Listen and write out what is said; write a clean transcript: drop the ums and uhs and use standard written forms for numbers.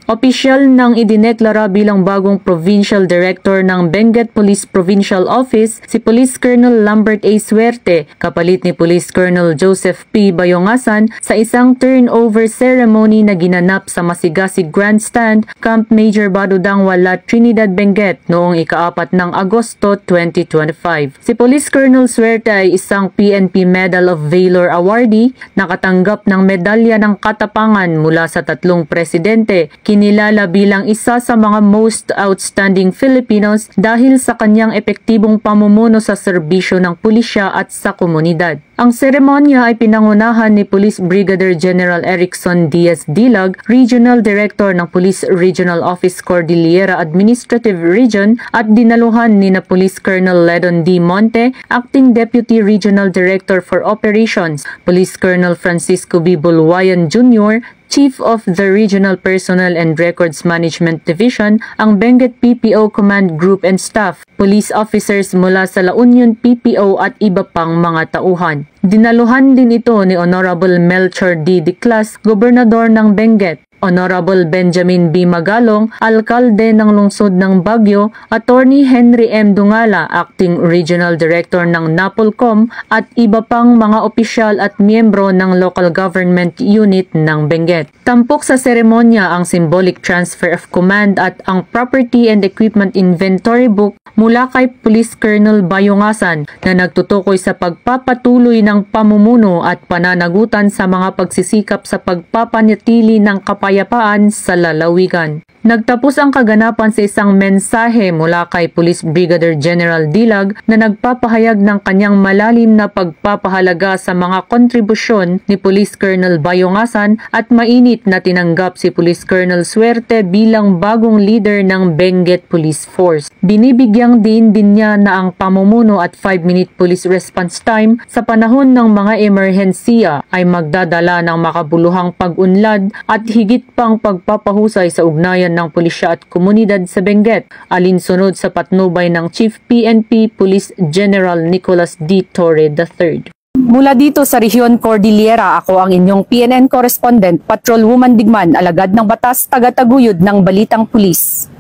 Opisyal nang idineklara bilang bagong Provincial Director ng Benguet Police Provincial Office si Police Colonel Lambert A. Suerte kapalit ni Police Colonel Joseph P. Bayongasan sa isang turnover ceremony na ginanap sa Masigasig Grandstand, Camp Major Badudang Wala, Trinidad, Benguet noong ika-4 ng Agosto 2025. Si Police Colonel Suerte ay isang PNP Medal of Valor awardee, nakatanggap ng medalya ng katapangan mula sa 3 presidente. Kinilala bilang isa sa mga most outstanding Filipinos dahil sa kanyang epektibong pamumuno sa serbisyo ng pulisya at sa komunidad. Ang seremonya ay pinangunahan ni Police Brigadier General Erickson Diaz Dilag, Regional Director ng Police Regional Office Cordillera Administrative Region, at dinaluhan ni na Police Colonel Ledon D. Monte, Acting Deputy Regional Director for Operations, Police Colonel Francisco B. Bulwayan Jr., Chief of the Regional Personnel and Records Management Division, ang Benguet PPO Command Group and Staff, police officers mula sa La Union PPO at iba pang mga tauhan. Dinaluhan din ito ni Honorable Melchor D. Diclas, Gobernador ng Benguet, Honorable Benjamin B. Magalong, Alkalde ng Lungsod ng Baguio, Attorney Henry M. Dungala, Acting Regional Director ng NAPOLCOM, at iba pang mga opisyal at miyembro ng Local Government Unit ng Benguet. Tampok sa seremonya ang symbolic transfer of command at ang Property and Equipment Inventory Book mula kay Police Colonel Bayongasan na nagtutukoy sa pagpapatuloy ng pamumuno at pananagutan sa mga pagsisikap sa pagpapanatili ng kapayapaan sa lalawigan. Nagtapos ang kaganapan sa isang mensahe mula kay Police Brigadier General Dilag na nagpapahayag ng kanyang malalim na pagpapahalaga sa mga kontribusyon ni Police Colonel Bayongasan at mainit na tinanggap si Police Colonel Suerte bilang bagong leader ng Benguet Police Force. Binibigyang din niya na ang pamumuno at 5-minute police response time sa panahon ng mga emerhensiya ay magdadala ng makabuluhang pag-unlad at higit pang pagpapahusay sa ugnayan ng pulisya at komunidad sa Benguet, alinsunod sa patnubay ng Chief PNP Police General Nicholas D. Torre III. Mula dito sa Rehiyon Cordillera, ako ang inyong PNN correspondent, Patrolwoman Digman, alagad ng batas, taga-taguyod ng Balitang Pulis.